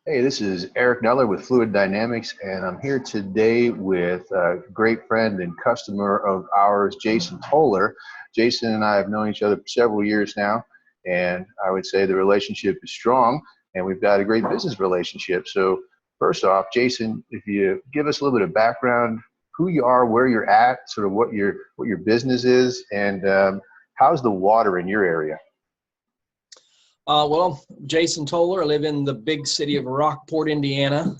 Hey, this is Eric Neller with Fluid Dynamics, and I'm here today with a great friend and customer of ours, Jason Toler. Jason and I have known each other for several years now, and I would say the relationship is strong, and we've got a great business relationship. So first off, Jason, if you give us a little bit of background, who you are, where you're at, sort of what your business is, and how's the water in your area? Well, Jason Toler. I live in the big city of Rockport, Indiana.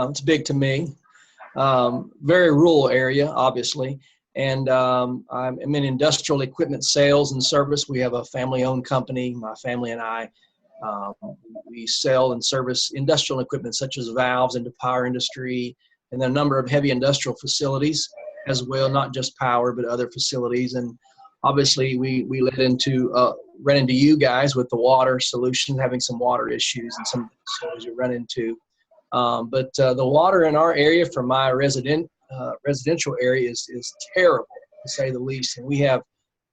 It's big to me. Very rural area, obviously. And I'm in industrial equipment sales and service. We have a family-owned company. My family and I, we sell and service industrial equipment such as valves into power industry, and then a number of heavy industrial facilities as well, not just power, but other facilities. And obviously, we ran into you guys with the water solution, having some water issues and some of the facilities we run into. But the water in our area, from my residential area, is terrible, to say the least. And we have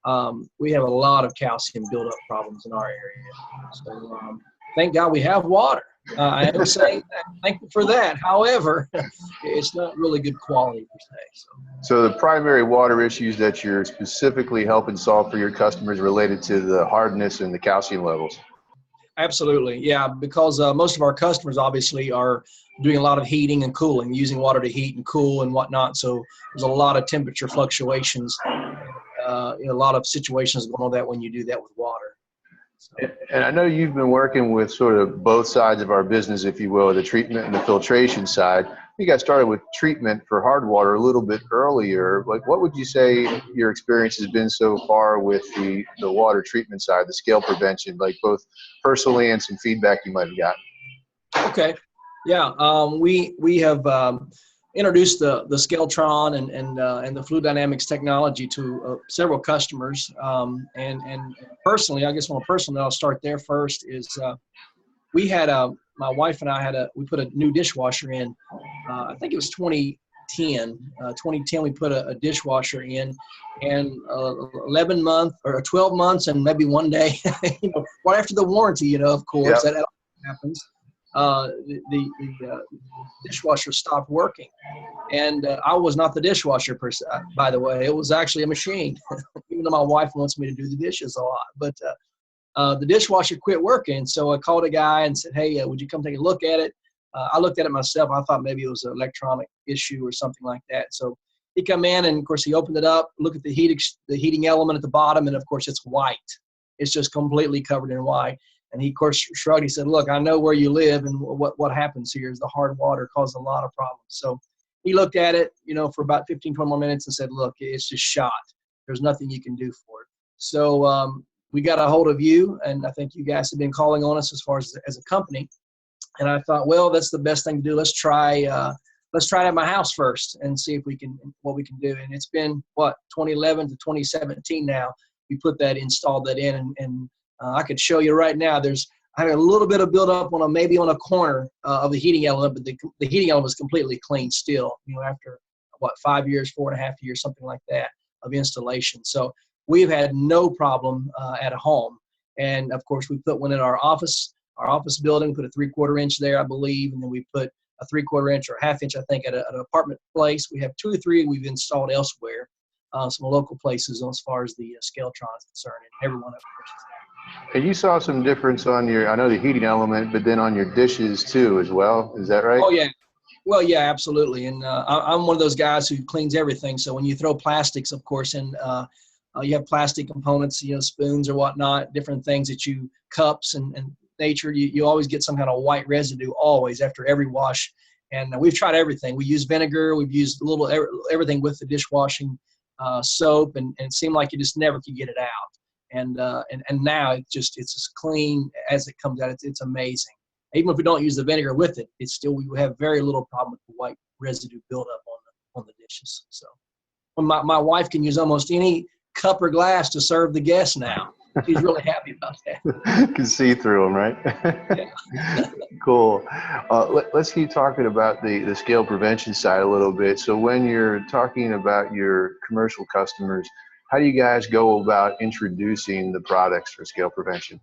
a lot of calcium buildup problems in our area. So thank God we have water. I am saying thankful for that. However, it's not really good quality per se. So the primary water issues that you're specifically helping solve for your customers related to the hardness and the calcium levels? Absolutely, yeah, because most of our customers obviously are doing a lot of heating and cooling, using water to heat and cool and whatnot. So there's a lot of temperature fluctuations, a lot of situations going on that when you do that with water. And I know you've been working with sort of both sides of our business, if you will, the treatment and the filtration side. You got started with treatment for hard water a little bit earlier. Like, what would you say your experience has been so far with the water treatment side, the scale prevention, like both personally and some feedback you might have gotten? Okay. Yeah. We have introduced the Skeletron and the Fluid Dynamics technology to several customers. And personally, I guess on a personal note, I'll start there first, is we had my wife and I we put a new dishwasher in. I think it was 2010. 2010, we put a dishwasher in, and 11 months or 12 months and maybe one day, right after the warranty, of course, Yep. that happens. The dishwasher stopped working, and I was not the dishwasher by the way. It was actually a machine, even though my wife wants me to do the dishes a lot. But the dishwasher quit working, so I called a guy and said, "Hey, would you come take a look at it?" I looked at it myself. I thought maybe it was an electronic issue or something like that. So he come in, and of course he opened it up, looked at the heating element at the bottom, and of course it's white. It's just completely covered in white. And he, of course, shrugged. He said, "Look, I know where you live, and what happens here is the hard water causes a lot of problems." So he looked at it, for about 15, 20 more minutes and said, "Look, it's just shot. There's nothing you can do for it." So we got a hold of you, and I think you guys have been calling on us as far as a company. And I thought, well, that's the best thing to do. Let's try it at my house first and see what we can do. And it's been 2011 to 2017 now. We installed that in, and I could show you right now. I have a little bit of buildup maybe on a corner of the heating element, but the heating element is completely clean still. After 5 years, 4.5 years, something like that of installation. So we've had no problem at home. And of course, we put one in our office building. Put a 3/4 inch there, I believe, and then we put a 3/4 inch or 1/2 inch, I think, at an apartment place. We have 2 or 3 we've installed elsewhere, some local places as far as the Skeletron is concerned, and everyone, of course, is there. And you saw some difference on I know the heating element, but then on your dishes too as well. Is that right? Oh, yeah. Well, yeah, absolutely. And I'm one of those guys who cleans everything. So when you throw plastics, of course, and you have plastic components, spoons or whatnot, different things cups and nature, you always get some kind of white residue always after every wash. And we've tried everything. We use vinegar. We've used everything with the dishwashing soap, and it seemed like you just never could get it out. And now it's as clean as it comes out. It's amazing. Even if we don't use the vinegar with it, we have very little problem with the white residue buildup on the dishes. So when my wife can use almost any cup or glass to serve the guests now. She's really happy about that. Can see through them, right? Yeah. Cool. Let's keep talking about the scale prevention side a little bit. So when you're talking about your commercial customers, how do you guys go about introducing the products for scale prevention?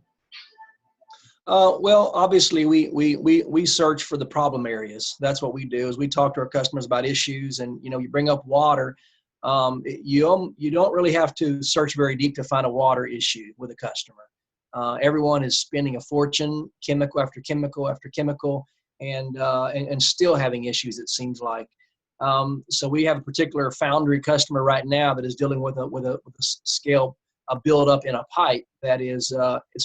Well, obviously, we search for the problem areas. That's what we do. Is we talk to our customers about issues, and you bring up water. You don't really have to search very deep to find a water issue with a customer. Everyone is spending a fortune, chemical after chemical after chemical, and still having issues. It seems like. So we have a particular foundry customer right now that is dealing with a scale, a buildup in a pipe that is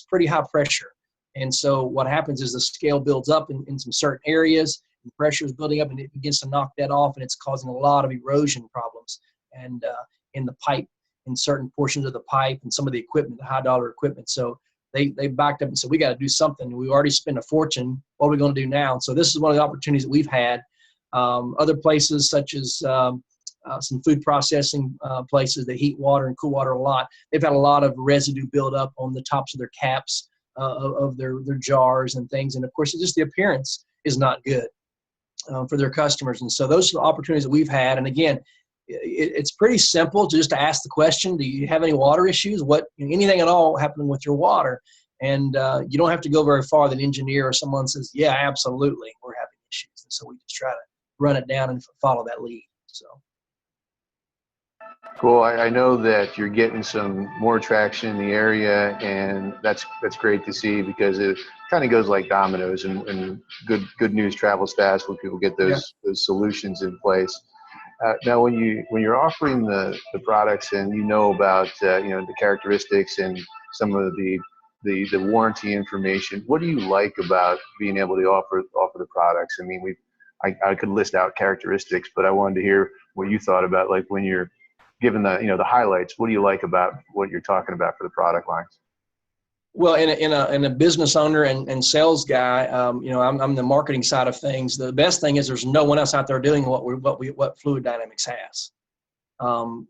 pretty high pressure. And so what happens is the scale builds up in some certain areas, the pressure is building up, and it begins to knock that off, and it's causing a lot of erosion problems and in the pipe, in certain portions of the pipe and some of the equipment, the high dollar equipment. So they backed up and said, we got to do something. We already spent a fortune. What are we going to do now? And so this is one of the opportunities that we've had. Other places such as some food processing places that heat water and cool water a lot, they've had a lot of residue build up on the tops of their caps. Of their jars and things. And of course, just the appearance is not good for their customers. And so those are the opportunities that we've had. And again, it's pretty simple to just to ask the question, do you have any water issues? Anything at all happening with your water? And you don't have to go very far. The engineer or someone says, yeah, absolutely, we're having issues. And so we just try to run it down and follow that lead. So. Cool. I know that you're getting some more traction in the area, and that's great to see, because it kind of goes like dominoes, and good news travels fast when people get those solutions in place. Now, when you're offering the products, and about the characteristics and some of the warranty information, what do you like about being able to offer the products? I mean, I could list out characteristics, but I wanted to hear what you thought about, like, when you're given the highlights. What do you like about what you're talking about for the product lines? Well, in a business owner and sales guy, I'm the marketing side of things. The best thing is there's no one else out there doing what Fluid Dynamics has.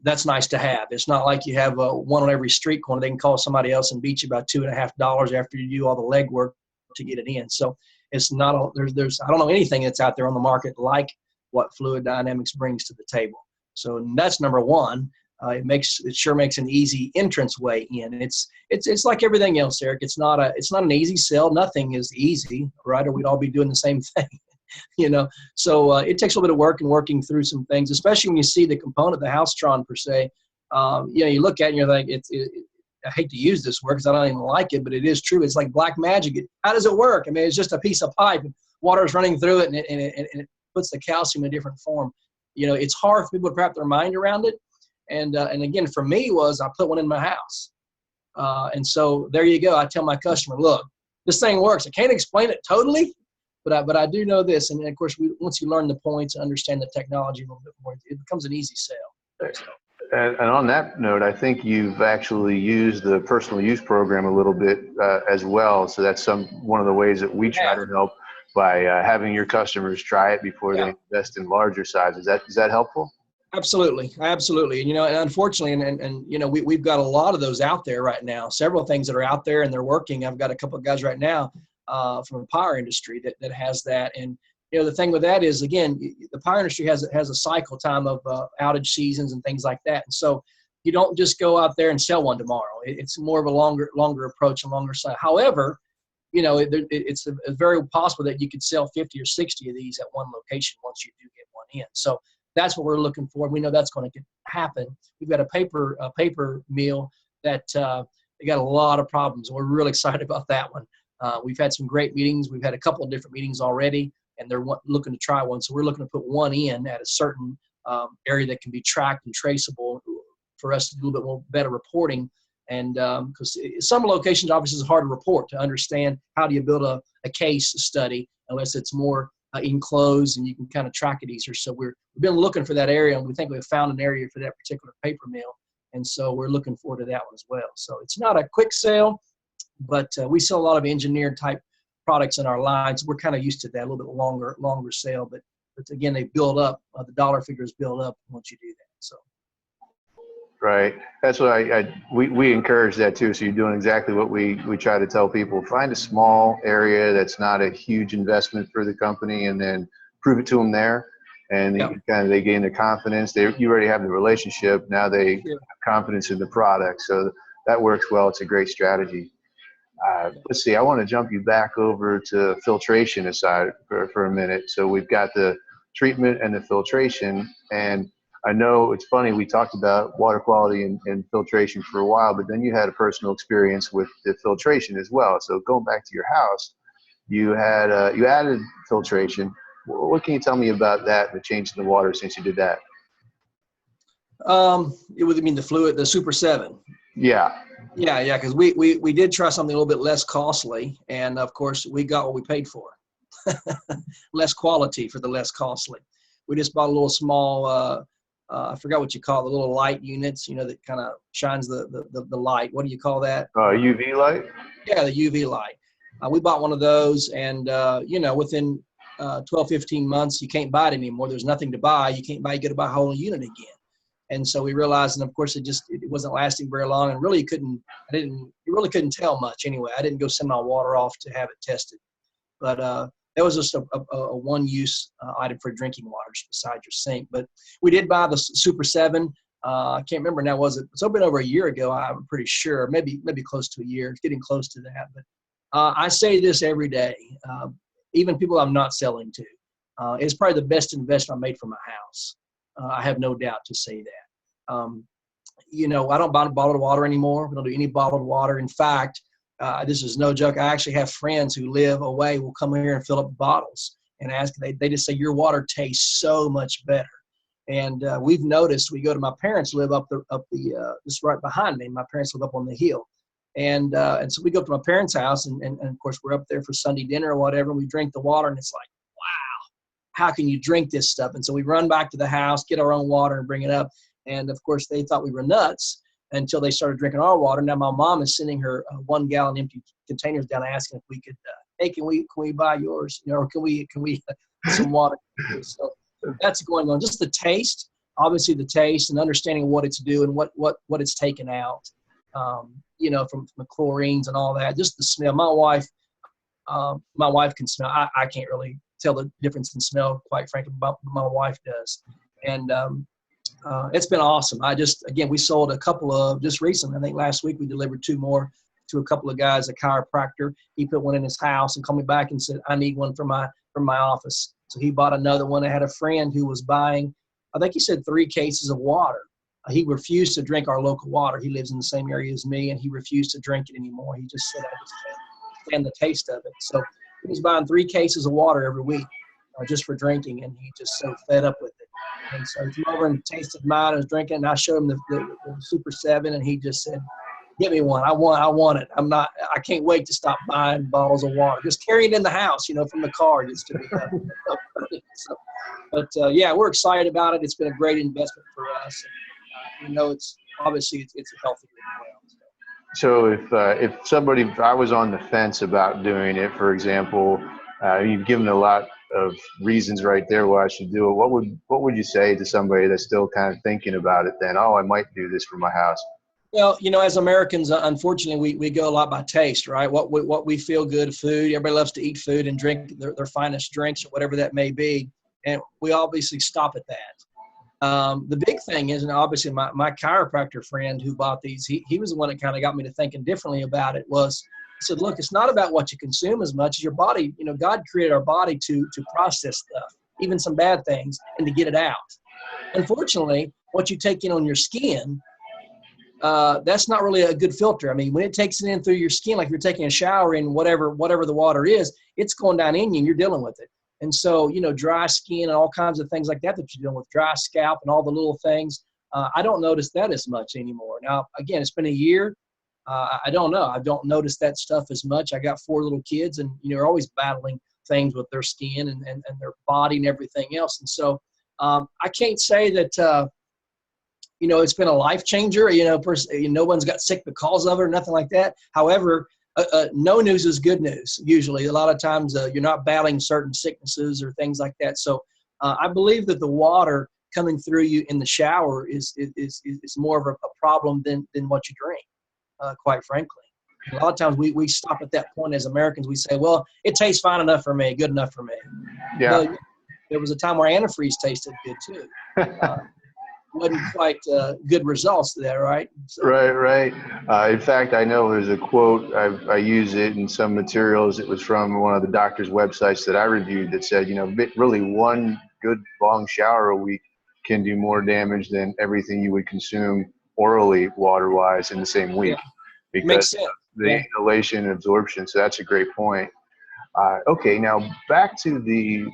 That's nice to have. It's not like you have one on every street corner. They can call somebody else and beat you about $2.50 after you do all the legwork to get it in. So it's not there's I don't know anything that's out there on the market like what Fluid Dynamics brings to the table. So that's number one. It sure makes an easy entrance way in. And it's like everything else, Eric. It's not an easy sell. Nothing is easy, right? Or we'd all be doing the same thing, So it takes a little bit of work and working through some things, especially when you see the component, the House-tron per se. You look at it and you're like, I hate to use this word because I don't even like it, but it is true. It's like black magic. How does it work? I mean, it's just a piece of pipe, and water is running through it, and it puts the calcium in a different form. It's hard for people to wrap their mind around it. And again, for me I put one in my house. And so there you go. I tell my customer, look, this thing works. I can't explain it totally, but I do know this. And of course, once you learn the points and understand the technology a little bit more, it becomes an easy sale. So. And on that note, I think you've actually used the personal use program a little bit as well. So that's one of the ways that we try to help by having your customers try it before they invest in larger sizes. Is that helpful? Absolutely. And unfortunately, and we've got a lot of those out there right now. Several things that are out there and they're working. I've got a couple of guys right now from the power industry that has that. And the thing with that is, again, the power industry has a cycle time of outage seasons and things like that. And so you don't just go out there and sell one tomorrow. It's more of a longer approach, a longer cycle. However, it's very possible that you could sell 50 or 60 of these at one location once you do get one in. So that's what we're looking for. We know that's going to happen. We've got a paper mill that they got a lot of problems. We're really excited about that one. We've had some great meetings. We've had a couple of different meetings already, and they're looking to try one. So we're looking to put one in at a certain area that can be tracked and traceable for us to do a little bit more better reporting. And because some locations, obviously, it's hard to report, to understand how do you build a case study unless it's more enclosed and you can kind of track it easier. So we've been looking for that area, and we think we've found an area for that particular paper mill. And so we're looking forward to that one as well. So it's not a quick sale, but we sell a lot of engineered type products in our lines. We're kind of used to that, a little bit longer sale. But again, they build up. The dollar figures build up once you do that. So. Right. That's what we encourage that too. So you're doing exactly what we try to tell people. Find a small area that's not a huge investment for the company, and then prove it to them there. And they gain the confidence. You already have the relationship. Now they have confidence in the product. So that works well. It's a great strategy. Let's see, I want to jump you back over to filtration aside for a minute. So we've got the treatment and the filtration, and I know it's funny, we talked about water quality and filtration for a while, but then you had a personal experience with the filtration as well. So going back to your house, you had you added filtration. What can you tell me about that, the change in the water since you did that? It would mean the fluid, the Super 7. Yeah. Yeah, because we did try something a little bit less costly, and of course we got what we paid for. Less quality for the less costly. We just bought a little small, I forgot what you call it, the little light units, that kind of shines the light. What do you call that? UV light? Yeah, the UV light. We bought one of those, and within 12, 15 months, you can't buy it anymore. There's nothing to buy. You can't buy, you got to buy a whole unit again. And so we realized, and of course, it wasn't lasting very long, and really you really couldn't tell much anyway. I didn't go send my water off to have it tested, but that was just a one-use item for drinking water beside your sink. But we did buy the Super 7. I can't remember now. It's been over a year ago. I'm pretty sure, maybe close to a year. It's getting close to that. But I say this every day, even people I'm not selling to. It's probably the best investment I made for my house. I have no doubt to say that. I don't buy bottled water anymore. We don't do any bottled water. In fact, this is no joke. I actually have friends who live away will come here and fill up bottles and ask. They just say, your water tastes so much better. And we've noticed, we go to my parents live up just right behind me. My parents live up on the hill. And so we go up to my parents' house, and of course, we're up there for Sunday dinner or whatever, and we drink the water, and it's like, wow, how can you drink this stuff? And so we run back to the house, get our own water, and bring it up. And, of course, they thought we were nuts until they started drinking our water. Now my mom is sending her 1 gallon empty containers down, asking if we could, hey, can we buy yours? Or can we get some water? So that's going on. Just the taste, obviously the taste and understanding what it's doing, what it's taken out. From the chlorines and all that, just the smell. My wife can smell. I can't really tell the difference in smell, quite frankly, but my wife does. And it's been awesome. We sold a couple of, just recently, I think last week we delivered 2 more to a couple of guys, a chiropractor. He put one in his house and called me back and said, I need one from my office. So he bought another one. I had a friend who was buying, I think he said 3 cases of water. He refused to drink our local water. He lives in the same area as me, and he refused to drink it anymore. He just said, I just can't stand the taste of it. So he was buying 3 cases of water every week just for drinking, and he just so fed up with it. And so he came over and tasted mine and was drinking, and I showed him the Super 7, and he just said, get me one. I want it. I can't wait to stop buying bottles of water. Just carry it in the house, from the car just to be done. Yeah, we're excited about it. It's been a great investment for us. It's obviously it's healthy as well. So if I was on the fence about doing it, for example, you've given a lot of reasons right there why I should do it. What would you say to somebody that's still kind of thinking about it then? Oh, I might do this for my house. Well, as Americans, unfortunately, we go a lot by taste, right? What we feel good food. Everybody loves to eat food and drink their finest drinks or whatever that may be. And we obviously stop at that. The big thing is, and obviously my chiropractor friend who bought these, he was the one that kind of got me to thinking differently about it. He said, look, it's not about what you consume as much as your body. God created our body to process stuff, even some bad things, and to get it out. Unfortunately, what you take in on your skin, that's not really a good filter. I mean, when it takes it in through your skin, like you're taking a shower in whatever the water is, it's going down in you and you're dealing with it. And so, dry skin and all kinds of things like that you're dealing with, dry scalp and all the little things, I don't notice that as much anymore. Now, again, it's been a year. I don't know. I don't notice that stuff as much. I got 4 little kids, and, they're always battling things with their skin and their body and everything else. And so I can't say that, it's been a life changer. No one's got sick because of it or nothing like that. However, no news is good news. Usually, a lot of times you're not battling certain sicknesses or things like that. So I believe that the water coming through you in the shower is more of a problem than what you drink, quite frankly. A lot of times we stop at that point as Americans. We say, well, it tastes fine enough for me, good enough for me. Yeah. There was a time where antifreeze tasted good too. wasn't quite good results there, right? So. Right. In fact, I know there's a quote, I use it in some materials. It was from one of the doctor's websites that I reviewed that said, really one good long shower a week can do more damage than everything you would consume orally water-wise in the same week, Yeah, because makes sense. the Yeah. inhalation and absorption. So that's a great point. Okay, now back to the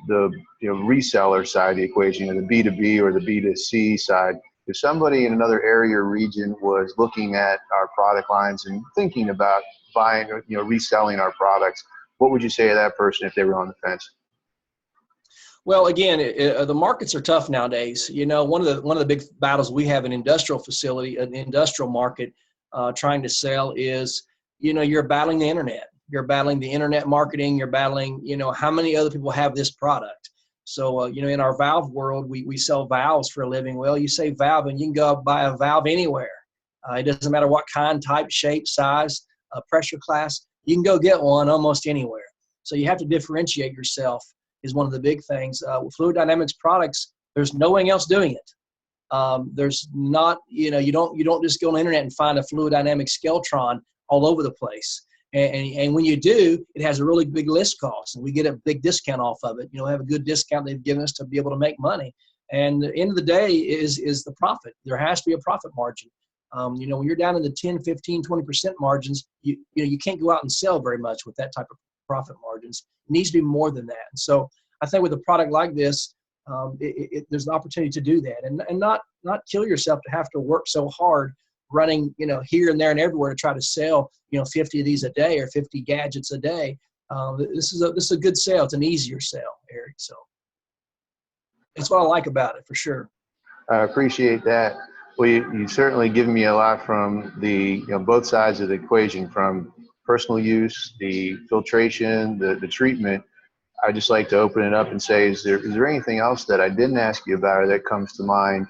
reseller side of the equation, the B2B or the B2C side. If somebody in another area or region was looking at our product lines and thinking about buying or reselling our products, what would you say to that person if they were on the fence? Well, again, the markets are tough nowadays. One of the big battles we have in industrial facility, an industrial market, trying to sell is, you're battling the internet. You're battling the internet marketing. You're battling, how many other people have this product. So, in our valve world, we sell valves for a living. Well, you say valve and you can go buy a valve anywhere. It doesn't matter what kind, type, shape, size, pressure class. You can go get one almost anywhere. So you have to differentiate yourself is one of the big things. With Fluid Dynamics products, there's no one else doing it. There's not, you don't just go on the internet and find a Fluid Dynamics Skeltron all over the place. And when you do, it has a really big list cost, and we get a big discount off of it. Have a good discount they've given us to be able to make money. And the end of the day is the profit. There has to be a profit margin. When you're down in the 10, 15, 20% margins, you can't go out and sell very much with that type of profit margins. It needs to be more than that. And so I think with a product like this, there's an opportunity to do that and not kill yourself to have to work so hard running, here and there and everywhere to try to sell, 50 of these a day or 50 gadgets a day. This is a good sale. It's an easier sale, Eric. So that's what I like about it for sure. I appreciate that. Well, you've certainly given me a lot from the both sides of the equation, from personal use, the filtration, the treatment. I just like to open it up and say, is there anything else that I didn't ask you about or that comes to mind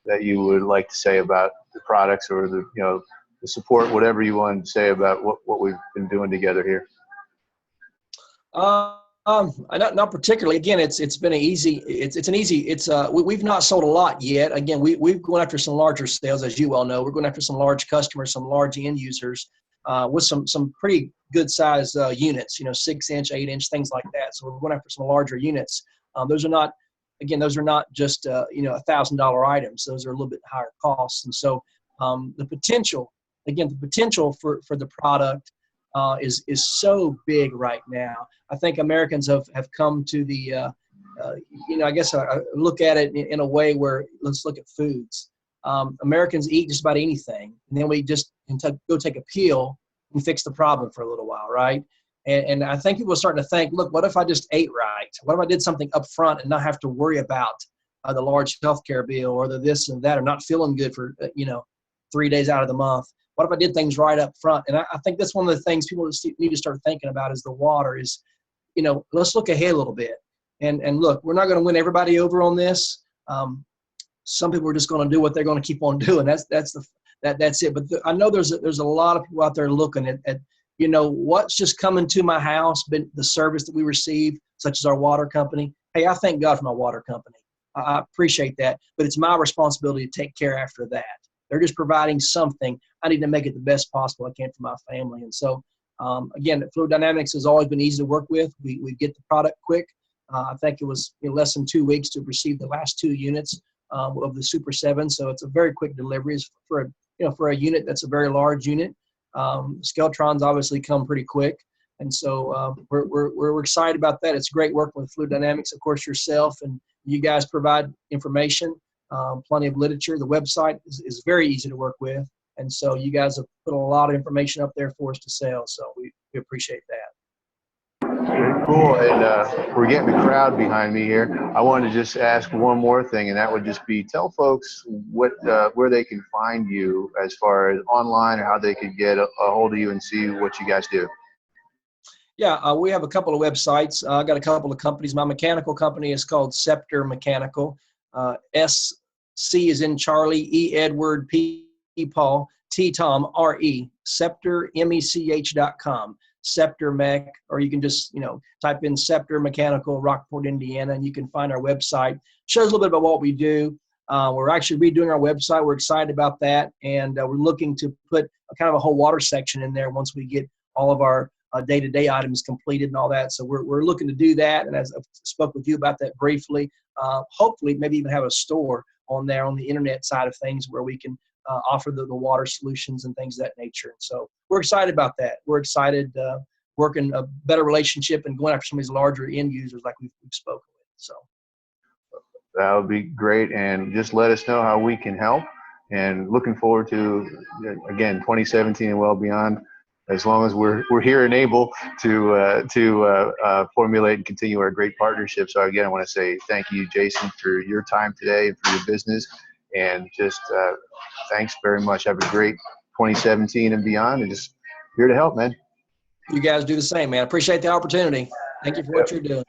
that you would like to say about the products or the support, whatever you want to say about what we've been doing together here? Not particularly. Again, it's been we've not sold a lot yet. Again, we've gone after some larger sales, as you well know. We're going after some large customers, some large end users, with some pretty good size units, 6-inch, 8-inch, things like that. So we're going after some larger units. Those are not just $1,000 items. Those are a little bit higher costs. And so the potential for the product is so big right now. I think Americans have come to the, I guess I look at it in a way where, let's look at foods. Americans eat just about anything, and then we just go take a pill and fix the problem for a little while, right? And I think people are starting to think, look, what if I just ate right? What if I did something up front and not have to worry about the large healthcare bill or the this and that, or not feeling good for 3 days out of the month? What if I did things right up front? And I think that's one of the things people need to start thinking about is the water is, let's look ahead a little bit. And look, we're not going to win everybody over on this. Some people are just going to do what they're going to keep on doing. That's it. But I know there's a lot of people out there looking at what's just coming to my house, the service that we receive, such as our water company. Hey, I thank God for my water company. I appreciate that, but it's my responsibility to take care after that. They're just providing something. I need to make it the best possible I can for my family. And so, again, Fluid Dynamics has always been easy to work with. We get the product quick. I think it was less than 2 weeks to receive the last 2 units of the Super 7. So it's a very quick delivery for a unit that's a very large unit. Skeltrons obviously come pretty quick. And so we're excited about that. It's great working with Fluid Dynamics, of course, yourself, and you guys provide information, plenty of literature. The website is very easy to work with. And so you guys have put a lot of information up there for us to sell. So we appreciate that. Very cool. And we're getting the crowd behind me here. I wanted to just ask one more thing, and that would just be tell folks where they can find you as far as online, or how they could get a hold of you and see what you guys do. Yeah, we have a couple of websites. I got a couple of companies. My mechanical company is called Sceptre Mechanical. SC is in Charlie, E Edward, P Paul, T Tom, RE, Sceptre, MECH.com. Sceptre Mech, or you can just, type in Sceptre Mechanical, Rockport, Indiana, and you can find our website. Shows a little bit about what we do. We're actually redoing our website. We're excited about that, and we're looking to put kind of a whole water section in there once we get all of our day-to-day items completed and all that. So we're looking to do that, and as I spoke with you about that briefly, hopefully maybe even have a store on there on the internet side of things where we can offer the water solutions and things of that nature. So we're excited about that. We're excited working a better relationship and going after some of these larger end users like we've spoken with. So that would be great, and just let us know how we can help. And looking forward to, again, 2017 and well beyond, as long as we're here and able to formulate and continue our great partnership. So again, I want to say thank you, Jason, for your time today and for your business, and just thanks very much. Have a great 2017 and beyond, and just here to help, man. you guys do the same, man. Appreciate the opportunity. Thank you for what you're doing.